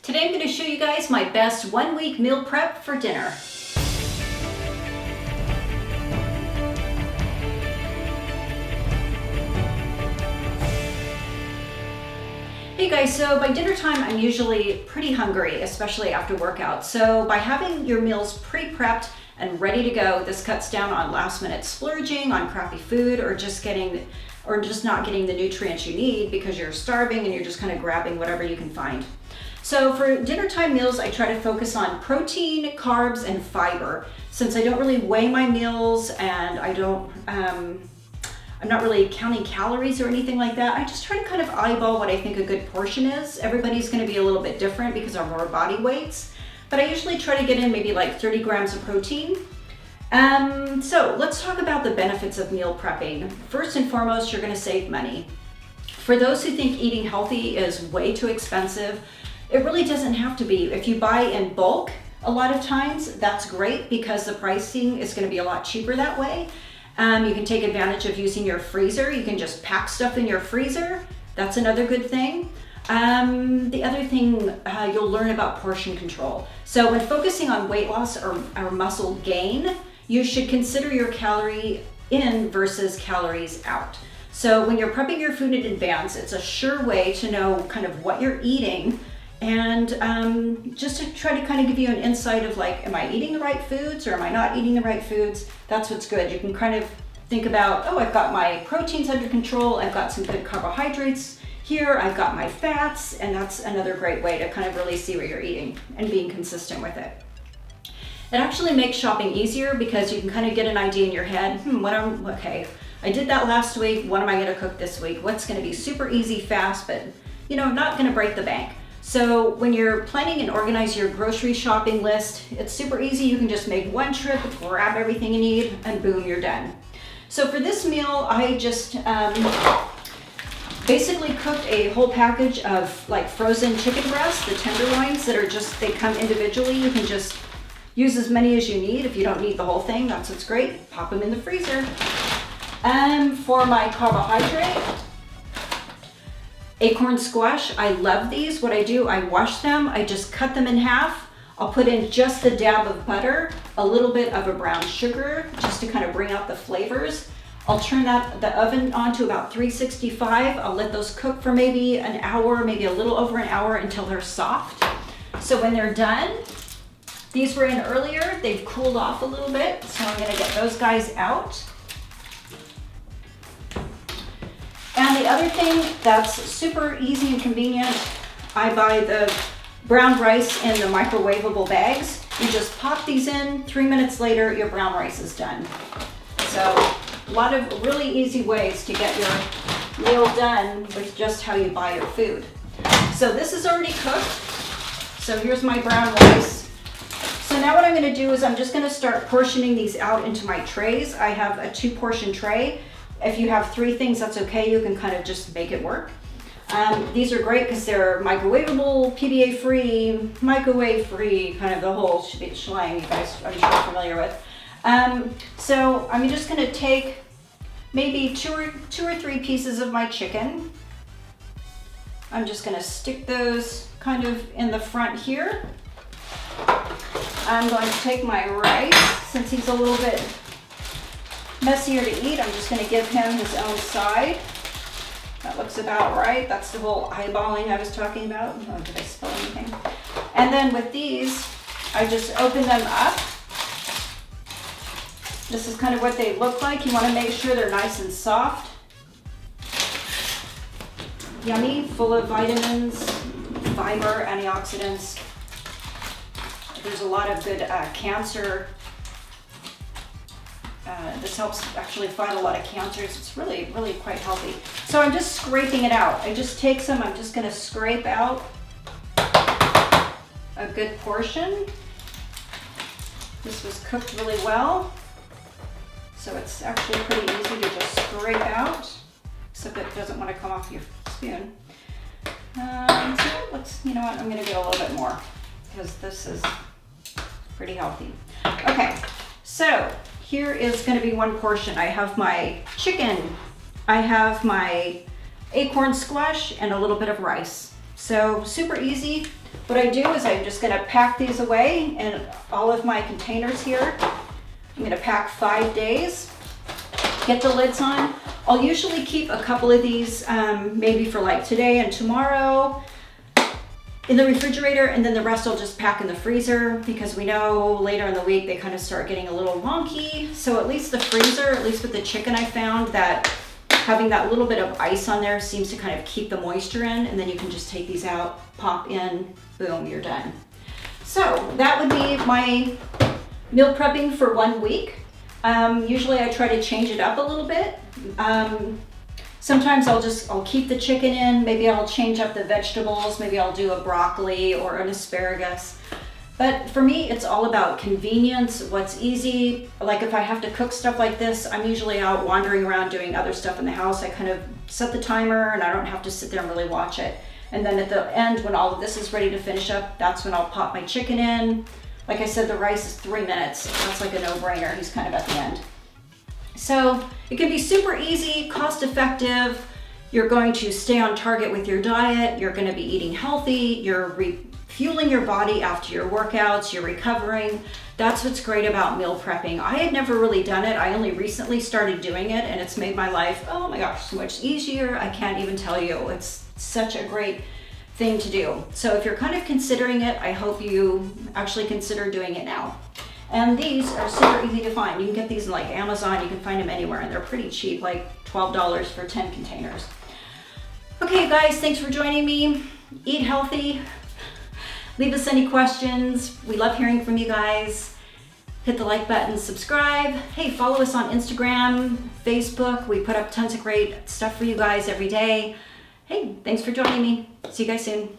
Today I'm going to show you guys my best 1 week meal prep for dinner. Hey guys, so by dinner time I'm usually pretty hungry, especially after workout. So by having your meals pre-prepped and ready to go, this cuts down on last minute splurging on crappy food or just not getting the nutrients you need because you're starving and you're just kind of grabbing whatever you can find. So for dinner time meals, I try to focus on protein, carbs, and fiber. Since I don't really weigh my meals and I'm not really counting calories or anything like that, I just try to kind of eyeball what I think a good portion is. Everybody's going to be a little bit different because of our body weights, but I usually try to get in maybe like 30 grams of protein. So let's talk about the benefits of meal prepping. First and foremost, you're going to save money. For those who think eating healthy is way too expensive, it really doesn't have to be. If you buy in bulk, a lot of times that's great because the pricing is going to be a lot cheaper that way. You can take advantage of using your freezer. You can just pack stuff in your freezer. That's another good thing. The other thing, you'll learn about portion control. So when focusing on weight loss or muscle gain, you should consider your calorie in versus calories out. So when you're prepping your food in advance, it's a sure way to know kind of what you're eating and just to try to kind of give you an insight of like, am I eating the right foods or am I not eating the right foods? That's what's good. You can kind of think about, oh, I've got my proteins under control. I've got some good carbohydrates here. I've got my fats, and that's another great way to kind of really see what you're eating and being consistent with it. It actually makes shopping easier because you can kind of get an idea in your head, okay, I did that last week. What am I going to cook this week? What's going to be super easy, fast, but not going to break the bank. So when you're planning and organize your grocery shopping list, it's super easy. You can just make one trip, grab everything you need, and boom, you're done. So for this meal, I just basically cooked a whole package of like frozen chicken breasts, the tenderloins that are they come individually. You can just use as many as you need. If you don't need the whole thing, that's what's great. Pop them in the freezer. For my carbohydrate, acorn squash, I love these. What I do, I wash them, I just cut them in half. I'll put in just a dab of butter, a little bit of a brown sugar, just to kind of bring out the flavors. I'll turn the oven on to about 365. I'll let those cook for maybe an hour, maybe a little over an hour until they're soft. So when they're done, these were in earlier, they've cooled off a little bit, so I'm gonna get those guys out. And the other thing that's super easy and convenient, I buy the brown rice in the microwavable bags. You just pop these in, 3 minutes later, your brown rice is done. So a lot of really easy ways to get your meal done with just how you buy your food. So this is already cooked. So here's my brown rice. So now what I'm gonna do is I'm just gonna start portioning these out into my trays. I have a 2-portion tray. If you have 3 things, that's okay. You can kind of just make it work. These are great because they're microwavable, PBA-free, microwave-free, kind of the whole shebang you guys I'm sure are familiar with. So I'm just going to take maybe two or three pieces of my chicken. I'm just going to stick those kind of in the front here. I'm going to take my rice, since he's a little bit messier to eat, I'm just going to give him his own side. That looks about right. That's the whole eyeballing I was talking about. Oh, did I spill anything? And then with these, I just open them up. This is kind of what they look like. You want to make sure they're nice and soft. Yummy, full of vitamins, fiber, antioxidants. There's a lot of good cancer. This helps actually fight a lot of cancers. It's really, really quite healthy. So I'm just scraping it out. I just take some, I'm just gonna scrape out a good portion. This was cooked really well. So it's actually pretty easy to just scrape out, except it doesn't want to come off your spoon. So you know what, I'm gonna get a little bit more because this is pretty healthy. Okay, so here is going to be one portion. I have my chicken, I have my acorn squash, and a little bit of rice. So super easy. What I do is I'm just gonna pack these away in all of my containers here. I'm gonna pack 5 days, get the lids on. I'll usually keep a couple of these maybe for like today and tomorrow in the refrigerator, and then the rest I'll just pack in the freezer because we know later in the week they kind of start getting a little wonky. So at least the freezer, at least with the chicken, I found that having that little bit of ice on there seems to kind of keep the moisture in, and then you can just take these out, pop in, boom, you're done. So that would be my meal prepping for 1 week. Usually I try to change it up a little bit. Sometimes I'll keep the chicken in, maybe I'll change up the vegetables, maybe I'll do a broccoli or an asparagus. But for me, it's all about convenience, what's easy. Like if I have to cook stuff like this, I'm usually out wandering around doing other stuff in the house. I kind of set the timer and I don't have to sit there and really watch it. And then at the end, when all of this is ready to finish up, that's when I'll pop my chicken in. Like I said, the rice is 3 minutes. That's like a no-brainer. He's kind of at the end. So it can be super easy, cost effective. You're going to stay on target with your diet. You're going to be eating healthy. You're refueling your body after your workouts. You're recovering. That's what's great about meal prepping. I had never really done it. I only recently started doing it, and it's made my life, oh my gosh, so much easier. I can't even tell you. It's such a great thing to do. So if you're kind of considering it, I hope you actually consider doing it now. And these are super easy to find. You can get these in like Amazon, you can find them anywhere, and they're pretty cheap, like $12 for 10 containers. Okay guys, thanks for joining me. Eat healthy. Leave us any questions. We love hearing from you guys. Hit the like button, subscribe. Hey, follow us on Instagram, Facebook. We put up tons of great stuff for you guys every day. Hey, thanks for joining me. See you guys soon.